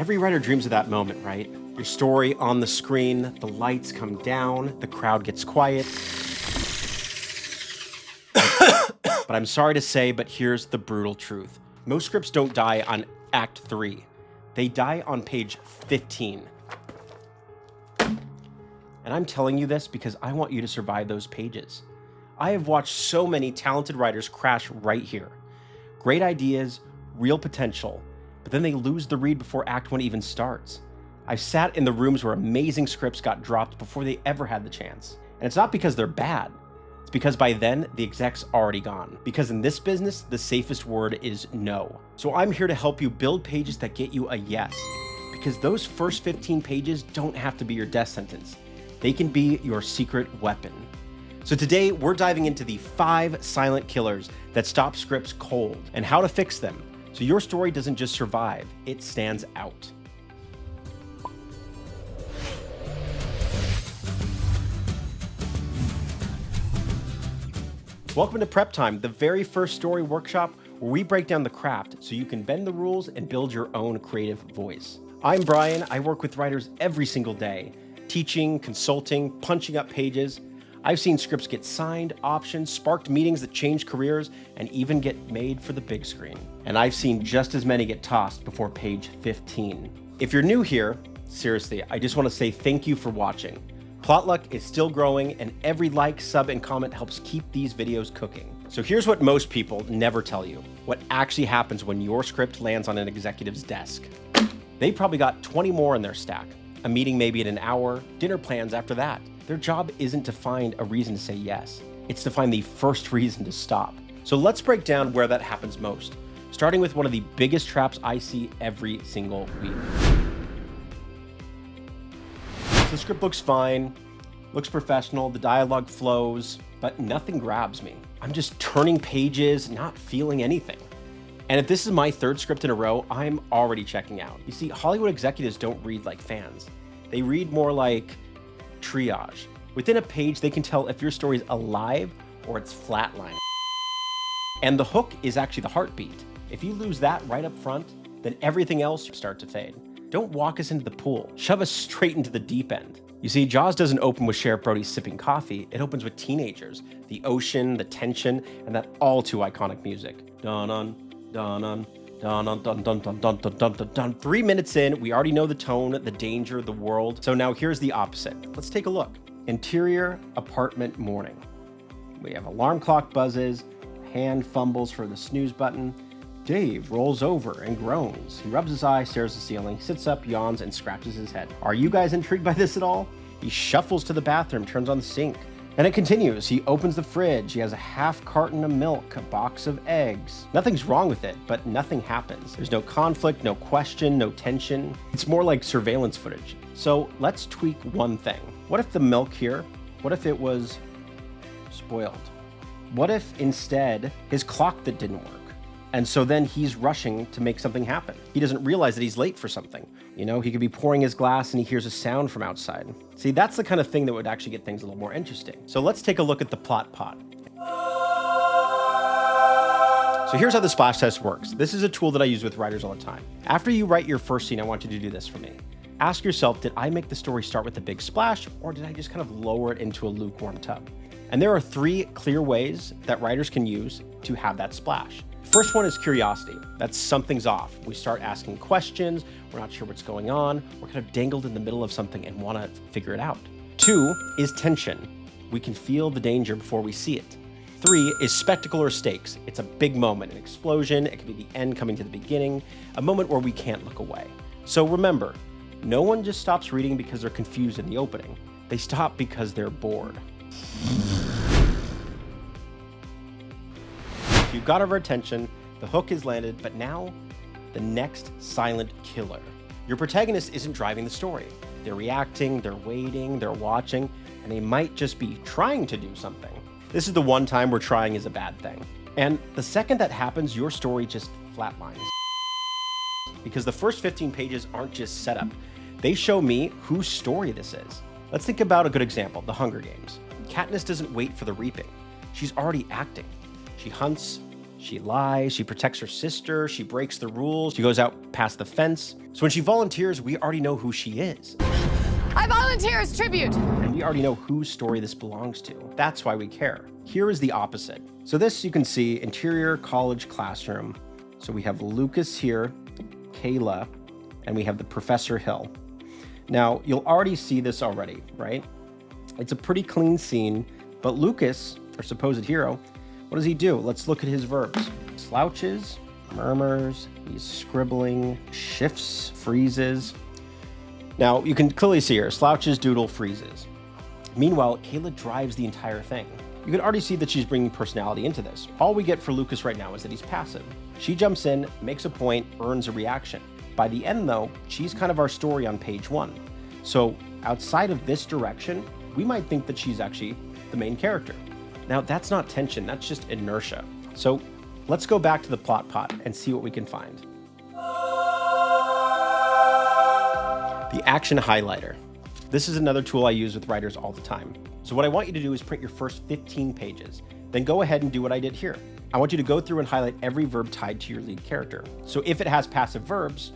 Every writer dreams of that moment, right? Your story on the screen, the lights come down, the crowd gets quiet. But I'm sorry to say, but here's the brutal truth. Most scripts don't die on Act 3. They die on page 15. And I'm telling you this because I want you to survive those pages. I have watched so many talented writers crash right here. Great ideas, real potential, but then they lose the read before Act 1 even starts. I've sat in the rooms where amazing scripts got dropped before they ever had the chance. And it's not because they're bad. It's because by then, the exec's already gone. Because in this business, the safest word is no. So I'm here to help you build pages that get you a yes. Because those first 15 pages don't have to be your death sentence. They can be your secret weapon. So today, we're diving into the 5 silent killers that stop scripts cold and how to fix them so your story doesn't just survive, it stands out. Welcome to Prep Time, the very first story workshop where we break down the craft so you can bend the rules and build your own creative voice. I'm Brian. I work with writers every single day, teaching, consulting, punching up pages. I've seen scripts get signed, optioned, sparked meetings that change careers, and even get made for the big screen. And I've seen just as many get tossed before page 15. If you're new here, seriously, I just want to say thank you for watching. Plotluck is still growing, and every like, sub, and comment helps keep these videos cooking. So here's what most people never tell you. What actually happens when your script lands on an executive's desk. They probably got 20 more in their stack. A meeting maybe in an hour, dinner plans after that. Their job isn't to find a reason to say yes. It's to find the first reason to stop. So let's break down where that happens most, starting with one of the biggest traps I see every single week. The script looks fine, looks professional, the dialogue flows, but nothing grabs me. I'm just turning pages, not feeling anything. And if this is my 3rd script in a row, I'm already checking out. You see, Hollywood executives don't read like fans. They read more like triage. Within a page, they can tell if your story's alive or it's flatlining. And the hook is actually the heartbeat. If you lose that right up front, then everything else starts to fade. Don't walk us into the pool. Shove us straight into the deep end. You see, Jaws doesn't open with Sheriff Brody sipping coffee. It opens with teenagers, the ocean, the tension, and that all too iconic music. Dun-dun, dun-dun, dun-dun, dun-dun, dun-dun, dun-dun, dun-dun. 3 minutes in, we already know the tone, the danger, the world. So now here's the opposite. Let's take a look. Interior apartment morning. We have alarm clock buzzes, hand fumbles for the snooze button. Dave rolls over and groans. He rubs his eye, stares at the ceiling, sits up, yawns, and scratches his head. Are you guys intrigued by this at all? He shuffles to the bathroom, turns on the sink. And it continues. He opens the fridge. He has a half carton of milk, a box of eggs. Nothing's wrong with it, but nothing happens. There's no conflict, no question, no tension. It's more like surveillance footage. So let's tweak one thing. What if the milk here, what if it was spoiled? What if instead his clock that didn't work? And so then he's rushing to make something happen. He doesn't realize that he's late for something. You know, he could be pouring his glass and he hears a sound from outside. See, that's the kind of thing that would actually get things a little more interesting. So let's take a look at the plot pod. So here's how the splash test works. This is a tool that I use with writers all the time. After you write your first scene, I want you to do this for me. Ask yourself, did I make the story start with a big splash, or did I just kind of lower it into a lukewarm tub? And there are 3 clear ways that writers can use to have that splash. First one is curiosity. That's something's off. We start asking questions. We're not sure what's going on. We're kind of dangled in the middle of something and want to figure it out. 2 is tension. We can feel the danger before we see it. 3 is spectacle or stakes. It's a big moment, an explosion. It could be the end coming to the beginning, a moment where we can't look away. So remember, no one just stops reading because they're confused in the opening. They stop because they're bored. You've got our attention, the hook is landed, but now the next silent killer. Your protagonist isn't driving the story. They're reacting, they're waiting, they're watching, and they might just be trying to do something. This is the one time where trying is a bad thing. And the second that happens, your story just flatlines. Because the first 15 pages aren't just setup. They show me whose story this is. Let's think about a good example, The Hunger Games. Katniss doesn't wait for the reaping. She's already acting. She hunts, She lies, she protects her sister, she breaks the rules, she goes out past the fence. So when she volunteers, we already know who she is. I volunteer as tribute. And we already know whose story this belongs to. That's why we care. Here is the opposite. So this you can see, interior college classroom. So we have Lucas here, Kayla, and we have the Professor Hill. Now, you'll already see this already, right? It's a pretty clean scene, but Lucas, our supposed hero, what does he do? Let's look at his verbs. Slouches, murmurs, he's scribbling, shifts, freezes. Now, you can clearly see here, slouches, doodle, freezes. Meanwhile, Kayla drives the entire thing. You can already see that she's bringing personality into this. All we get for Lucas right now is that he's passive. She jumps in, makes a point, earns a reaction. By the end, though, she's kind of our story on page 1. So outside of this direction, we might think that she's actually the main character. Now, that's not tension, that's just inertia. So let's go back to the plot pot and see what we can find. The action highlighter. This is another tool I use with writers all the time. So what I want you to do is print your first 15 pages. Then go ahead and do what I did here. I want you to go through and highlight every verb tied to your lead character. So if it has passive verbs,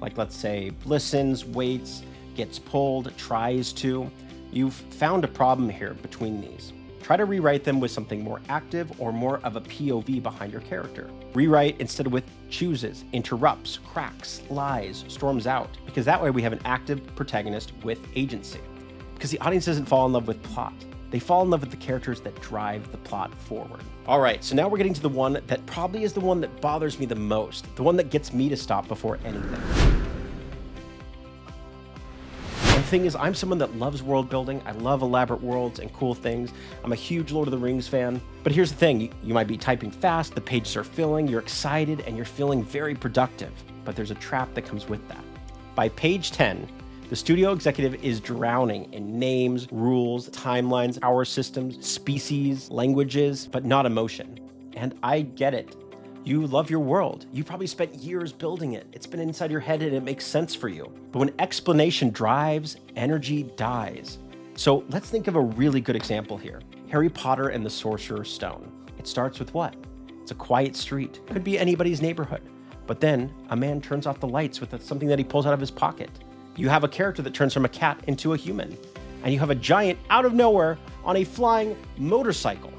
like let's say listens, waits, gets pulled, tries to, you've found a problem here between these. Try to rewrite them with something more active or more of a POV behind your character. Rewrite instead of with chooses, interrupts, cracks, lies, storms out, because that way we have an active protagonist with agency. Because the audience doesn't fall in love with plot. They fall in love with the characters that drive the plot forward. All right, so now we're getting to the one that probably is the one that bothers me the most, the one that gets me to stop before anything. The thing is, I'm someone that loves world building. I love elaborate worlds and cool things. I'm a huge Lord of the Rings fan. But here's the thing, you might be typing fast, the pages are filling, you're excited, and you're feeling very productive. But there's a trap that comes with that. By page 10, the studio executive is drowning in names, rules, timelines, power systems, species, languages, but not emotion. And I get it. You love your world. You probably spent years building it. It's been inside your head and it makes sense for you. But when explanation drives, energy dies. So let's think of a really good example here. Harry Potter and the Sorcerer's Stone. It starts with what? It's a quiet street. Could be anybody's neighborhood. But then a man turns off the lights with something that he pulls out of his pocket. You have a character that turns from a cat into a human. And you have a giant out of nowhere on a flying motorcycle.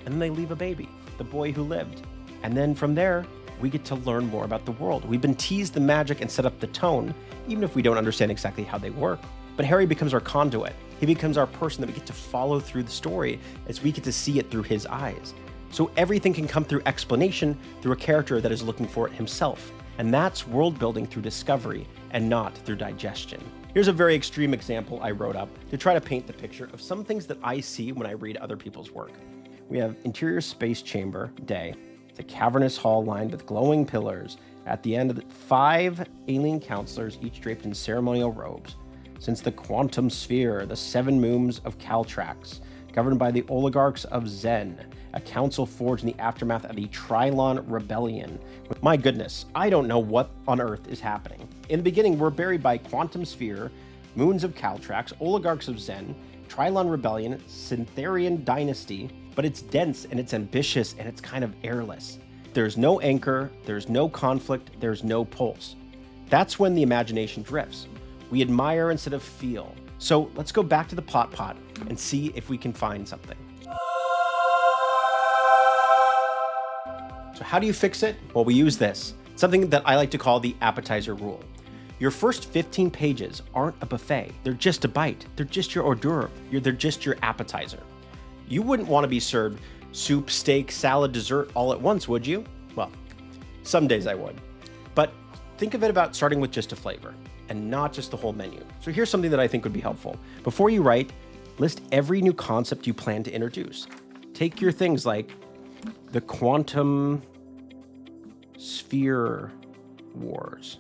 And then they leave a baby, the boy who lived. And then from there, we get to learn more about the world. We've been teased the magic and set up the tone, even if we don't understand exactly how they work. But Harry becomes our conduit. He becomes our person that we get to follow through the story as we get to see it through his eyes. So everything can come through explanation through a character that is looking for it himself. And that's world building through discovery and not through digestion. Here's a very extreme example I wrote up to try to paint the picture of some things that I see when I read other people's work. We have interior space chamber, day. It's a cavernous hall lined with glowing pillars. At the end of 5 alien counselors, each draped in ceremonial robes. Since the quantum sphere, the 7 moons of Caltrax, governed by the oligarchs of Zen, a council forged in the aftermath of the Trilon Rebellion. My goodness, I don't know what on earth is happening. In the beginning, we're buried by quantum sphere, moons of Caltrax, oligarchs of Zen, Trilon Rebellion, Syntherian dynasty, but it's dense and it's ambitious and it's kind of airless. There's no anchor, there's no conflict, there's no pulse. That's when the imagination drifts. We admire instead of feel. So let's go back to the plot pot and see if we can find something. So how do you fix it? Well, we use this, something that I like to call the appetizer rule. Your first 15 pages aren't a buffet. They're just a bite. They're just your hors d'oeuvre. They're just your appetizer. You wouldn't want to be served soup, steak, salad, dessert all at once, would you? Well, some days I would. But think of it about starting with just a flavor and not just the whole menu. So here's something that I think would be helpful. Before you write, list every new concept you plan to introduce. Take your things like the quantum sphere wars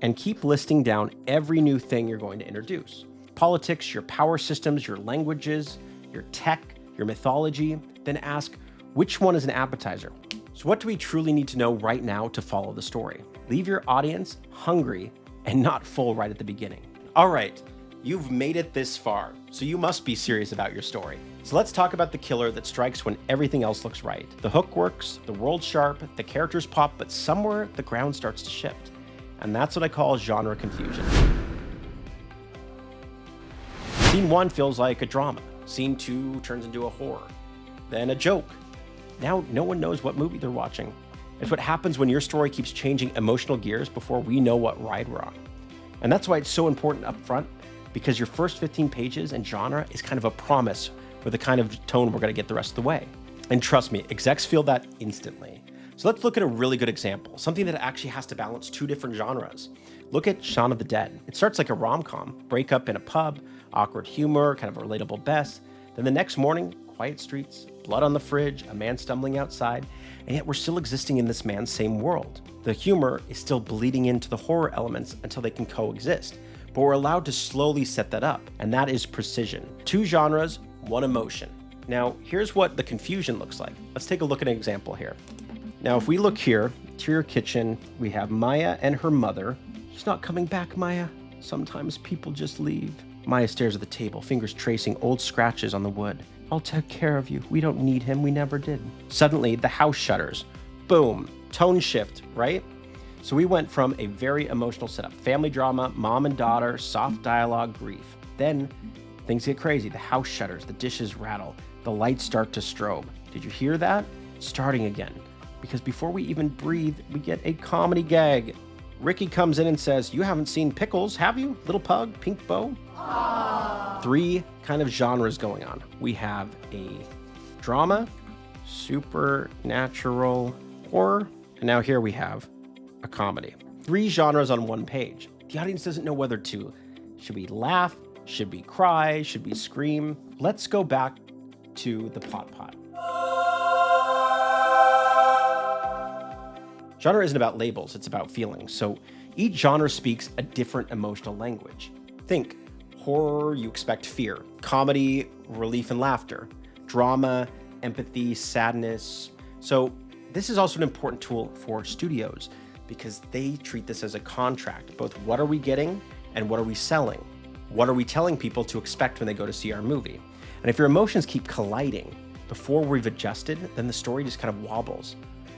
and keep listing down every new thing you're going to introduce. Politics, your power systems, your languages, your tech, your mythology, then ask, which one is an appetizer? So what do we truly need to know right now to follow the story? Leave your audience hungry and not full right at the beginning. All right, you've made it this far, so you must be serious about your story. So let's talk about the killer that strikes when everything else looks right. The hook works, the world's sharp, the characters pop, but somewhere the ground starts to shift. And that's what I call genre confusion. Scene 1 feels like a drama. Scene 2 turns into a horror. Then a joke. Now no one knows what movie they're watching. It's what happens when your story keeps changing emotional gears before we know what ride we're on. And that's why it's so important up front, because your first 15 pages and genre is kind of a promise for the kind of tone we're going to get the rest of the way. And trust me, execs feel that instantly. So let's look at a really good example, something that actually has to balance two different genres. Look at Shaun of the Dead. It starts like a rom-com, breakup in a pub, awkward humor, kind of a relatable best. Then the next morning, quiet streets, blood on the fridge, a man stumbling outside, and yet we're still existing in this man's same world. The humor is still bleeding into the horror elements until they can coexist, but we're allowed to slowly set that up, and that is precision. Two genres, one emotion. Now, here's what the confusion looks like. Let's take a look at an example here. Now, if we look here, interior kitchen, we have Maya and her mother. She's not coming back, Maya. Sometimes people just leave. Maya stares at the table, fingers tracing old scratches on the wood. I'll take care of you. We don't need him. We never did. Suddenly, the house shudders. Boom. Tone shift, right? So we went from a very emotional setup. Family drama, mom and daughter, soft dialogue, grief. Then things get crazy. The house shudders, the dishes rattle, the lights start to strobe. Did you hear that? Starting again. Because before we even breathe, we get a comedy gag. Ricky comes in and says, "You haven't seen Pickles, have you? Little pug, pink bow?" Aww. Three kind of genres going on. We have a drama, supernatural, horror, and now here we have a comedy. Three genres on one page. The audience doesn't know whether to, should we laugh? Should we cry? Should we scream? Let's go back to the pot. Genre isn't about labels, it's about feelings. So each genre speaks a different emotional language. Think horror, you expect fear. Comedy, relief and laughter. Drama, empathy, sadness. So this is also an important tool for studios because they treat this as a contract. Both what are we getting and what are we selling? What are we telling people to expect when they go to see our movie? And if your emotions keep colliding before we've adjusted, then the story just kind of wobbles.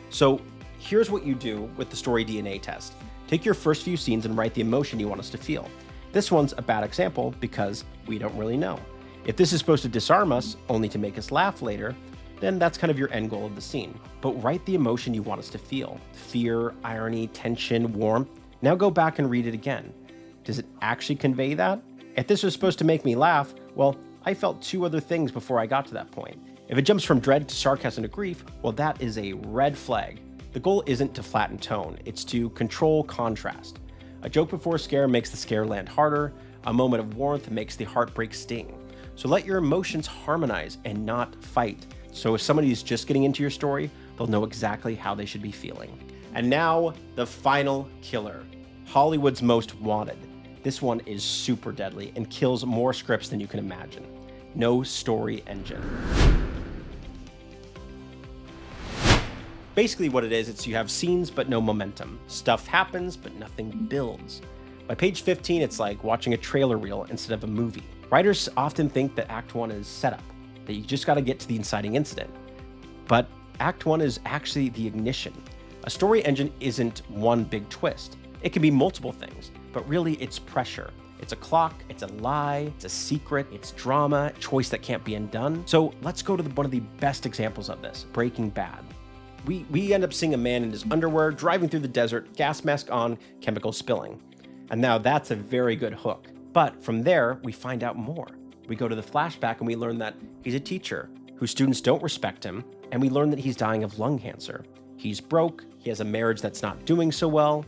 So here's what you do with the story DNA test. Take your first few scenes and write the emotion you want us to feel. This one's a bad example because we don't really know. If this is supposed to disarm us only to make us laugh later, then that's kind of your end goal of the scene. But write the emotion you want us to feel. Fear, irony, tension, warmth. Now go back and read it again. Does it actually convey that? If this was supposed to make me laugh, well, I felt two other things before I got to that point. If it jumps from dread to sarcasm to grief, well, that is a red flag. The goal isn't to flatten tone, it's to control contrast. A joke before a scare makes the scare land harder. A moment of warmth makes the heartbreak sting. So let your emotions harmonize and not fight. So if somebody is just getting into your story, they'll know exactly how they should be feeling. And now, the final killer. Hollywood's most wanted. This one is super deadly and kills more scripts than you can imagine. No story engine. Basically what it is, it's you have scenes but no momentum. Stuff happens but nothing builds. By page 15, it's like watching a trailer reel instead of a movie. Writers often think that Act 1 is setup, that you just gotta get to the inciting incident. But Act 1 is actually the ignition. A story engine isn't one big twist. It can be multiple things, but really it's pressure. It's a clock, it's a lie, it's a secret, it's drama, choice that can't be undone. So let's go to one of the best examples of this, Breaking Bad. We end up seeing a man in his underwear driving through the desert, gas mask on, chemicals spilling. And now that's a very good hook. But from there, we find out more. We go to the flashback and we learn that he's a teacher whose students don't respect him, and we learn that he's dying of lung cancer. He's broke, he has a marriage that's not doing so well,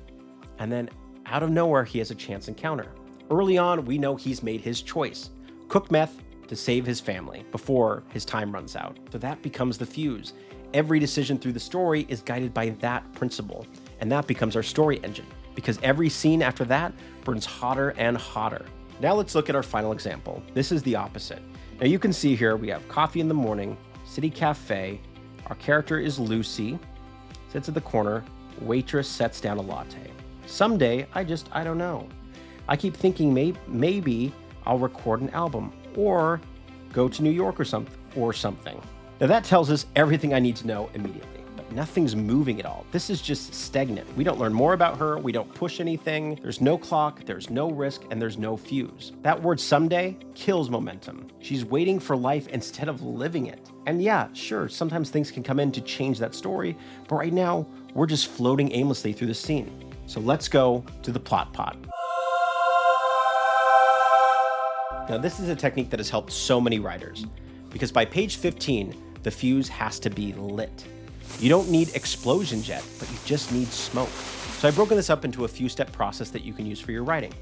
and then out of nowhere, he has a chance encounter. Early on, we know he's made his choice. Cook meth to save his family before his time runs out. So that becomes the fuse. Every decision through the story is guided by that principle, and that becomes our story engine, because every scene after that burns hotter and hotter. Now let's look at our final example. This is the opposite. Now you can see here we have coffee in the morning, city cafe, our character is Lucy, sits at the corner, waitress sets down a latte. Someday, I don't know. I keep thinking maybe I'll record an album or go to New York or something. or something. Now that tells us everything I need to know immediately, but nothing's moving at all. This is just stagnant. We don't learn more about her, we don't push anything, there's no clock, there's no risk, and there's no fuse. That word someday kills momentum. She's waiting for life instead of living it. And yeah, sure, sometimes things can come in to change that story, but right now, we're just floating aimlessly through the scene. So let's go to the plot pod. Now this is a technique that has helped so many writers, because by page 15, the fuse has to be lit. You don't need explosions yet, but you just need smoke. So I've broken this up into a few step process that you can use for your writing.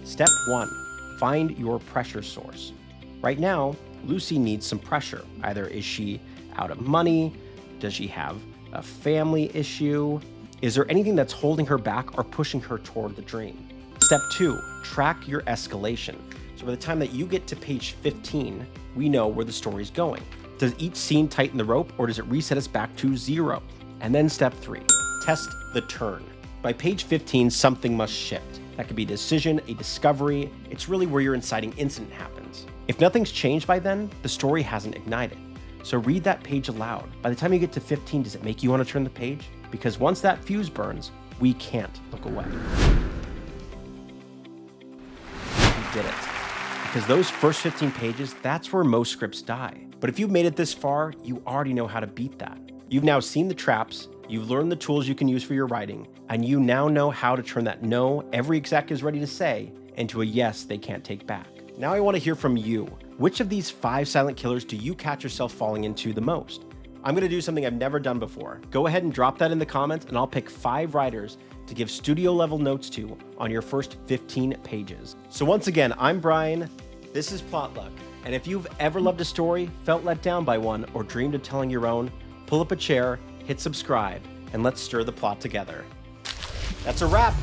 Step 1, find your pressure source. Right now, Lucy needs some pressure. Either is she out of money? Does she have a family issue? Is there anything that's holding her back or pushing her toward the dream? Step 2, track your escalation. So by the time that you get to page 15, we know where the story's going. Does each scene tighten the rope, or does it reset us back to 0? And then step 3, test the turn. By page 15, something must shift. That could be a decision, a discovery. It's really where your inciting incident happens. If nothing's changed by then, the story hasn't ignited. So read that page aloud. By the time you get to 15, does it make you want to turn the page? Because once that fuse burns, we can't look away. We did it. Because those first 15 pages, that's where most scripts die. But if you've made it this far, you already know how to beat that. You've now seen the traps, you've learned the tools you can use for your writing, and you now know how to turn that no every exec is ready to say into a yes they can't take back. Now I want to hear from you. Which of these 5 silent killers do you catch yourself falling into the most? I'm going to do something I've never done before. Go ahead and drop that in the comments, and I'll pick 5 writers to give studio level notes to on your first 15 pages. So once again, I'm Brian, this is Plotluck, and if you've ever loved a story, felt let down by one, or dreamed of telling your own, pull up a chair, hit subscribe, and let's stir the plot together. That's a wrap.